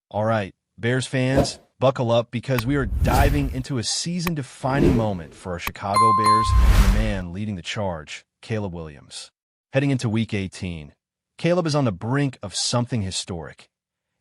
All right, Bears fans, buckle up because we are diving into a season-defining moment for our Chicago Bears and the man leading the charge, Caleb Williams. Heading into Week 18, Caleb is on the brink of something historic,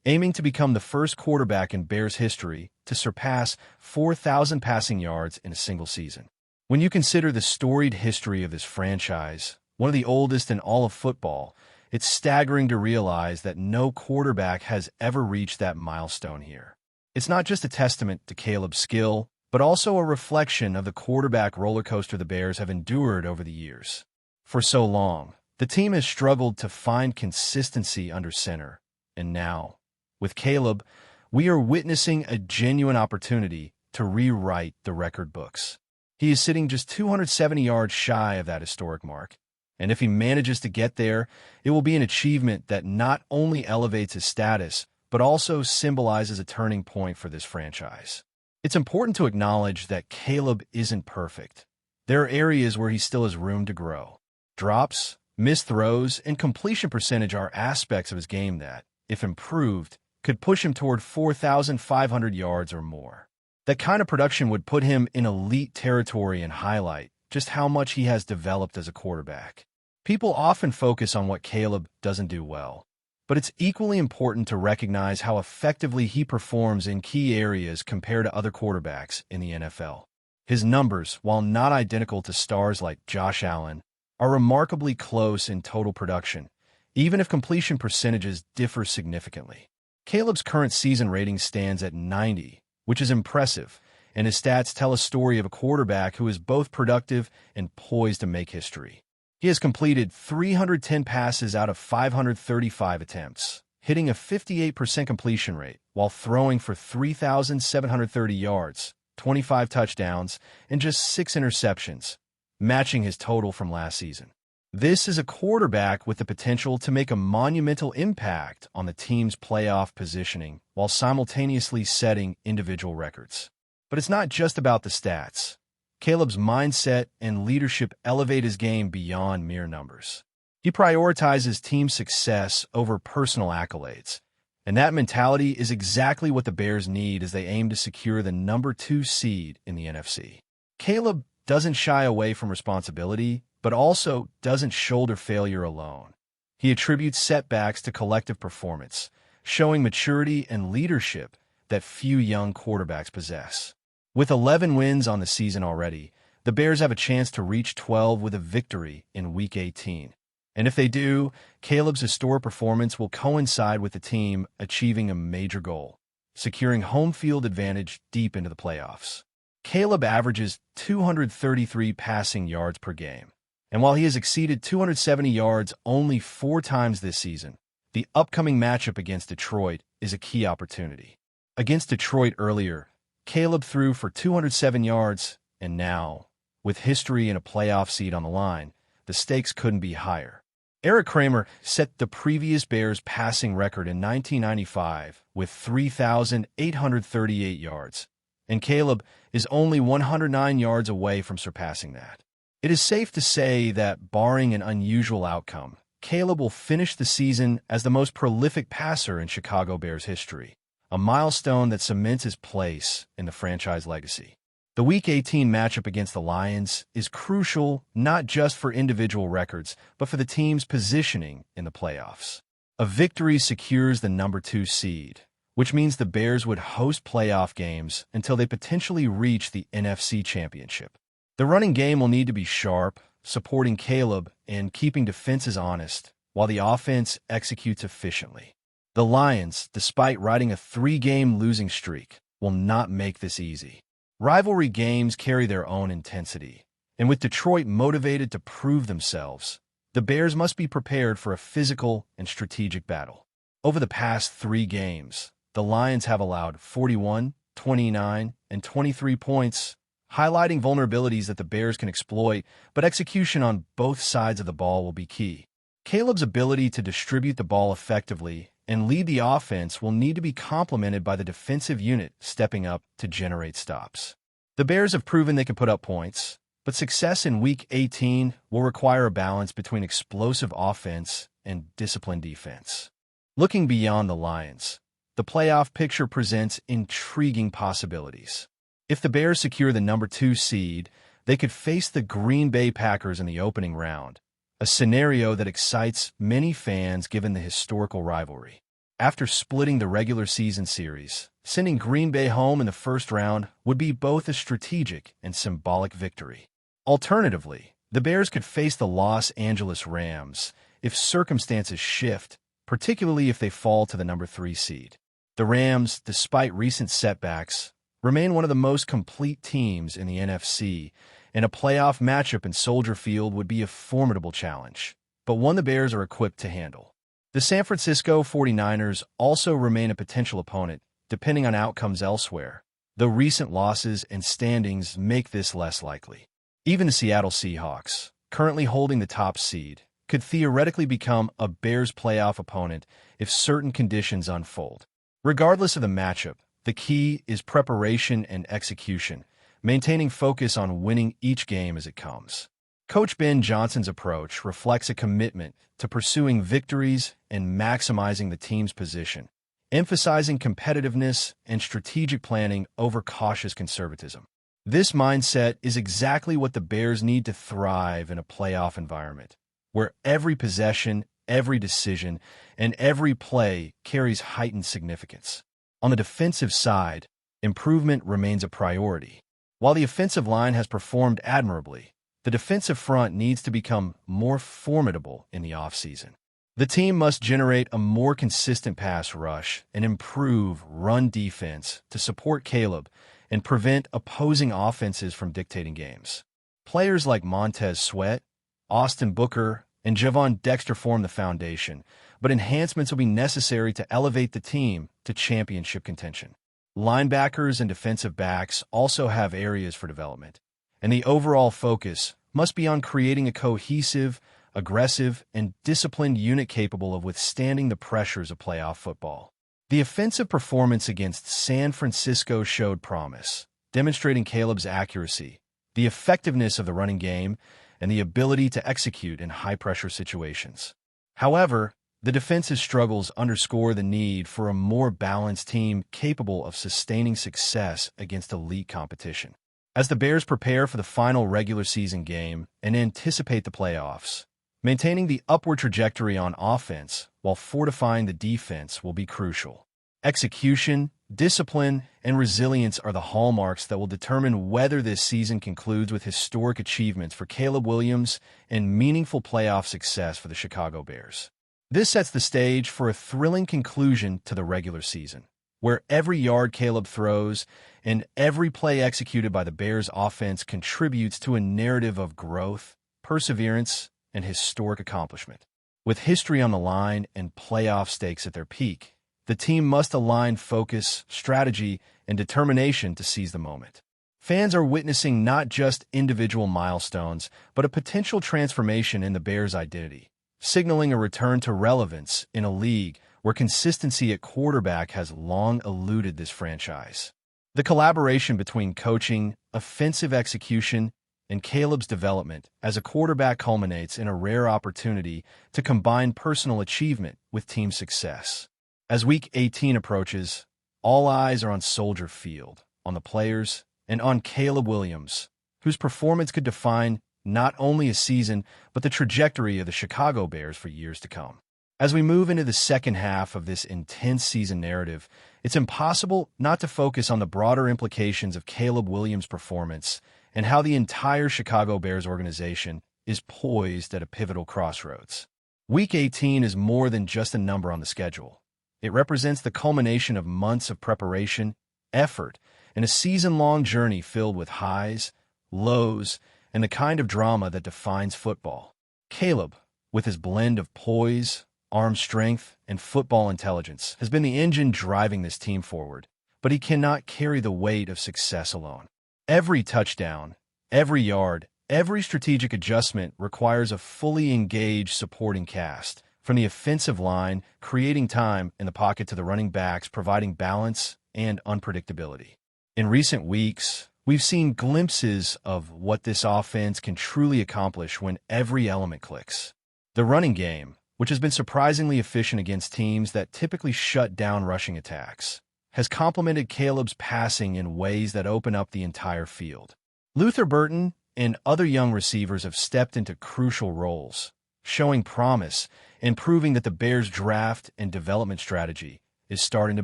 aiming to become the first quarterback in Bears history to surpass 4,000 passing yards in a single season. When you consider the storied history of this franchise, one of the oldest in all of football, it's staggering to realize that no quarterback has ever reached that milestone here. It's not just a testament to Caleb's skill, but also a reflection of the quarterback roller coaster the Bears have endured over the years. For so long, the team has struggled to find consistency under center, and now, with Caleb, we are witnessing a genuine opportunity to rewrite the record books. He is sitting just 270 yards shy of that historic mark, and if he manages to get there, it will be an achievement that not only elevates his status, but also symbolizes a turning point for this franchise. It's important to acknowledge that Caleb isn't perfect. There are areas where he still has room to grow. Drops, missed throws, and completion percentage are aspects of his game that, if improved, could push him toward 4,500 yards or more. That kind of production would put him in elite territory and highlight just how much he has developed as a quarterback. People often focus on what Caleb doesn't do well, but it's equally important to recognize how effectively he performs in key areas compared to other quarterbacks in the NFL. His numbers, while not identical to stars like Josh Allen, are remarkably close in total production, even if completion percentages differ significantly. Caleb's current season rating stands at 90, which is impressive, and his stats tell a story of a quarterback who is both productive and poised to make history. He has completed 310 passes out of 535 attempts, hitting a 58% completion rate while throwing for 3,730 yards, 25 touchdowns, and just 6 interceptions, matching his total from last season. This is a quarterback with the potential to make a monumental impact on the team's playoff positioning while simultaneously setting individual records. But it's not just about the stats. Caleb's mindset and leadership elevate his game beyond mere numbers. He prioritizes team success over personal accolades, and that mentality is exactly what the Bears need as they aim to secure the number 2 seed in the NFC. Caleb doesn't shy away from responsibility, but also doesn't shoulder failure alone. He attributes setbacks to collective performance, showing maturity and leadership that few young quarterbacks possess. With 11 wins on the season already, the Bears have a chance to reach 12 with a victory in Week 18. And if they do, Caleb's historic performance will coincide with the team achieving a major goal, securing home field advantage deep into the playoffs. Caleb averages 233 passing yards per game, and while he has exceeded 270 yards only 4 times this season, the upcoming matchup against Detroit is a key opportunity. Against Detroit earlier, Caleb threw for 207 yards, and now, with history and a playoff seed on the line, the stakes couldn't be higher. Eric Kramer set the previous Bears passing record in 1995 with 3,838 yards, and Caleb is only 109 yards away from surpassing that. It is safe to say that, barring an unusual outcome, Caleb will finish the season as the most prolific passer in Chicago Bears history, a milestone that cements his place in the franchise legacy. The Week 18 matchup against the Lions is crucial not just for individual records, but for the team's positioning in the playoffs. A victory secures the number 2 seed, which means the Bears would host playoff games until they potentially reach the NFC Championship. The running game will need to be sharp, supporting Caleb and keeping defenses honest, while the offense executes efficiently. The Lions, despite riding a 3-game losing streak, will not make this easy. Rivalry games carry their own intensity, and with Detroit motivated to prove themselves, the Bears must be prepared for a physical and strategic battle. Over the past 3 games, the Lions have allowed 41, 29, and 23 points, highlighting vulnerabilities that the Bears can exploit, but execution on both sides of the ball will be key. Caleb's ability to distribute the ball effectively and lead the offense will need to be complemented by the defensive unit stepping up to generate stops. The Bears have proven they can put up points, but success in Week 18 will require a balance between explosive offense and disciplined defense. Looking beyond the Lions, the playoff picture presents intriguing possibilities. If the Bears secure the number 2 seed, they could face the Green Bay Packers in the opening round, a scenario that excites many fans given the historical rivalry. After splitting the regular season series, sending Green Bay home in the first round would be both a strategic and symbolic victory. Alternatively, the Bears could face the Los Angeles Rams if circumstances shift, particularly if they fall to the number 3 seed. The Rams, despite recent setbacks, remain one of the most complete teams in the NFC, and a playoff matchup in Soldier Field would be a formidable challenge, but one the Bears are equipped to handle. The San Francisco 49ers also remain a potential opponent, depending on outcomes elsewhere, though recent losses and standings make this less likely. Even the Seattle Seahawks, currently holding the top seed, could theoretically become a Bears playoff opponent if certain conditions unfold. Regardless of the matchup, the key is preparation and execution, maintaining focus on winning each game as it comes. Coach Ben Johnson's approach reflects a commitment to pursuing victories and maximizing the team's position, emphasizing competitiveness and strategic planning over cautious conservatism. This mindset is exactly what the Bears need to thrive in a playoff environment, where every possession, every decision, and every play carries heightened significance. On the defensive side, improvement remains a priority. While the offensive line has performed admirably, the defensive front needs to become more formidable in the offseason. The team must generate a more consistent pass rush and improve run defense to support Caleb and prevent opposing offenses from dictating games. Players like Montez Sweat, Austin Booker, and Javon Dexter form the foundation, but enhancements will be necessary to elevate the team to championship contention. Linebackers and defensive backs also have areas for development, and the overall focus must be on creating a cohesive, aggressive, and disciplined unit capable of withstanding the pressures of playoff football. The offensive performance against San Francisco showed promise, demonstrating Caleb's accuracy, the effectiveness of the running game, and the ability to execute in high-pressure situations. However, the defensive struggles underscore the need for a more balanced team capable of sustaining success against elite competition. As the Bears prepare for the final regular season game and anticipate the playoffs, maintaining the upward trajectory on offense while fortifying the defense will be crucial. Execution, discipline, and resilience are the hallmarks that will determine whether this season concludes with historic achievements for Caleb Williams and meaningful playoff success for the Chicago Bears. This sets the stage for a thrilling conclusion to the regular season, where every yard Caleb throws and every play executed by the Bears offense contributes to a narrative of growth, perseverance, and historic accomplishment. With history on the line and playoff stakes at their peak, the team must align focus, strategy, and determination to seize the moment. Fans are witnessing not just individual milestones, but a potential transformation in the Bears' identity, signaling a return to relevance in a league where consistency at quarterback has long eluded this franchise. The collaboration between coaching, offensive execution, and Caleb's development as a quarterback culminates in a rare opportunity to combine personal achievement with team success. As Week 18 approaches, all eyes are on Soldier Field, on the players, and on Caleb Williams, whose performance could define not only a season, but the trajectory of the Chicago Bears for years to come. As we move into the second half of this intense season narrative, it's impossible not to focus on the broader implications of Caleb Williams' performance and how the entire Chicago Bears organization is poised at a pivotal crossroads. Week 18 is more than just a number on the schedule. It represents the culmination of months of preparation, effort, and a season-long journey filled with highs, lows, and the kind of drama that defines football. Caleb, with his blend of poise, arm strength, and football intelligence, has been the engine driving this team forward, but he cannot carry the weight of success alone. Every touchdown, every yard, every strategic adjustment requires a fully engaged supporting cast, from the offensive line, creating time in the pocket, to the running backs, providing balance and unpredictability. In recent weeks, we've seen glimpses of what this offense can truly accomplish when every element clicks. The running game, which has been surprisingly efficient against teams that typically shut down rushing attacks, has complemented Caleb's passing in ways that open up the entire field. Luther Burton and other young receivers have stepped into crucial roles, showing promise and proving that the Bears' draft and development strategy is starting to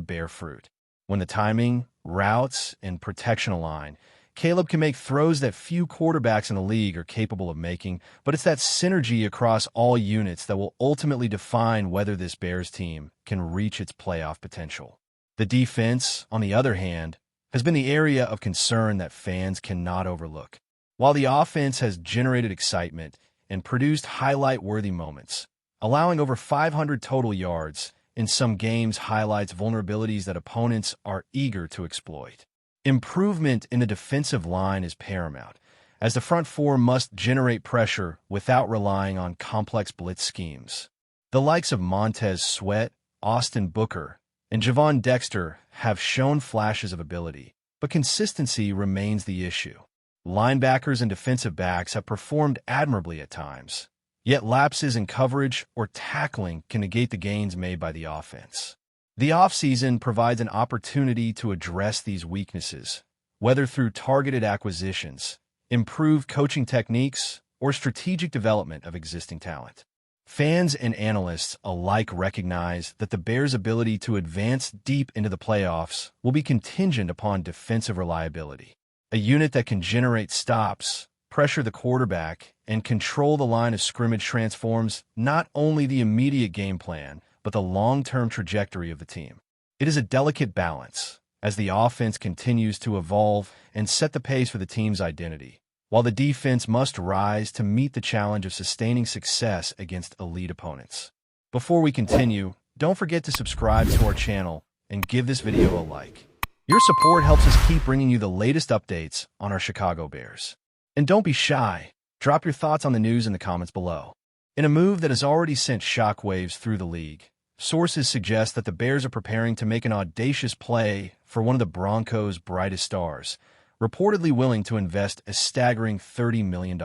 bear fruit. When the timing, routes, and protection align, Caleb can make throws that few quarterbacks in the league are capable of making, but it's that synergy across all units that will ultimately define whether this Bears team can reach its playoff potential. The defense, on the other hand, has been the area of concern that fans cannot overlook. While the offense has generated excitement and produced highlight-worthy moments, allowing over 500 total yards in some games highlights vulnerabilities that opponents are eager to exploit. Improvement in the defensive line is paramount, as the front four must generate pressure without relying on complex blitz schemes. The likes of Montez Sweat, Austin Booker, and Javon Dexter have shown flashes of ability, but consistency remains the issue. Linebackers and defensive backs have performed admirably at times, yet lapses in coverage or tackling can negate the gains made by the offense. The offseason provides an opportunity to address these weaknesses, whether through targeted acquisitions, improved coaching techniques, or strategic development of existing talent. Fans and analysts alike recognize that the Bears' ability to advance deep into the playoffs will be contingent upon defensive reliability. A unit that can generate stops, pressure the quarterback, and control the line of scrimmage transforms not only the immediate game plan, but the long-term trajectory of the team. It is a delicate balance, as the offense continues to evolve and set the pace for the team's identity, while the defense must rise to meet the challenge of sustaining success against elite opponents. Before we continue, don't forget to subscribe to our channel and give this video a like. Your support helps us keep bringing you the latest updates on our Chicago Bears. And don't be shy. Drop your thoughts on the news in the comments below. In a move that has already sent shockwaves through the league, sources suggest that the Bears are preparing to make an audacious play for one of the Broncos' brightest stars, reportedly willing to invest a staggering $30 million.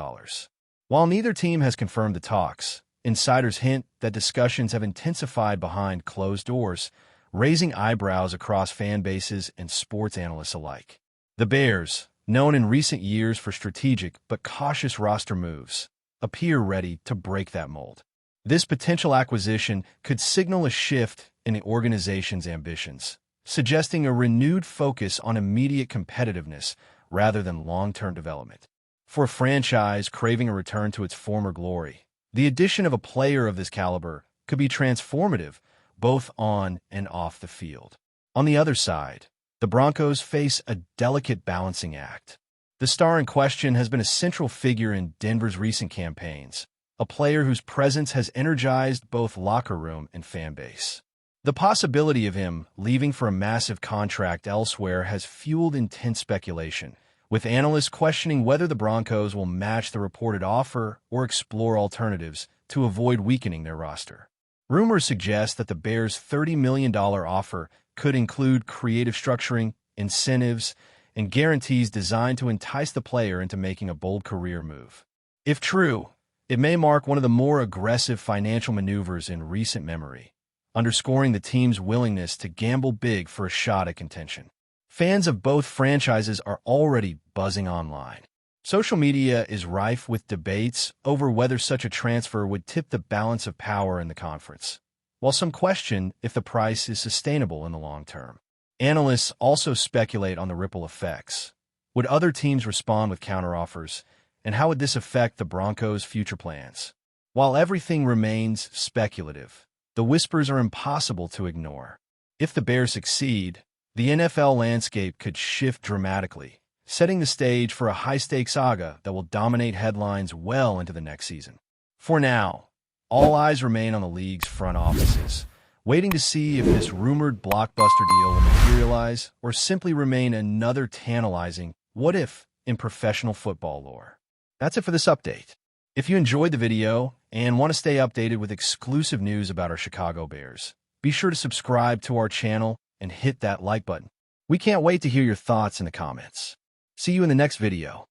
While neither team has confirmed the talks, insiders hint that discussions have intensified behind closed doors, raising eyebrows across fan bases and sports analysts alike. The Bears, known in recent years for strategic but cautious roster moves, appear ready to break that mold. This potential acquisition could signal a shift in the organization's ambitions, suggesting a renewed focus on immediate competitiveness rather than long-term development. For a franchise craving a return to its former glory, the addition of a player of this caliber could be transformative, both on and off the field. On the other side, the Broncos face a delicate balancing act. The star in question has been a central figure in Denver's recent campaigns, a player whose presence has energized both locker room and fan base. The possibility of him leaving for a massive contract elsewhere has fueled intense speculation, with analysts questioning whether the Broncos will match the reported offer or explore alternatives to avoid weakening their roster. Rumors suggest that the Bears' $30 million offer could include creative structuring, incentives, and guarantees designed to entice the player into making a bold career move. If true, it may mark one of the more aggressive financial maneuvers in recent memory, underscoring the team's willingness to gamble big for a shot at contention. Fans of both franchises are already buzzing online. Social media is rife with debates over whether such a transfer would tip the balance of power in the conference, while some question if the price is sustainable in the long term. Analysts also speculate on the ripple effects. Would other teams respond with counteroffers, and how would this affect the Broncos' future plans? While everything remains speculative, the whispers are impossible to ignore. If the Bears succeed, the NFL landscape could shift dramatically, setting the stage for a high-stakes saga that will dominate headlines well into the next season. For now, all eyes remain on the league's front offices, waiting to see if this rumored blockbuster deal will materialize or simply remain another tantalizing what-if in professional football lore. That's it for this update. If you enjoyed the video and want to stay updated with exclusive news about our Chicago Bears, be sure to subscribe to our channel and hit that like button. We can't wait to hear your thoughts in the comments. See you in the next video.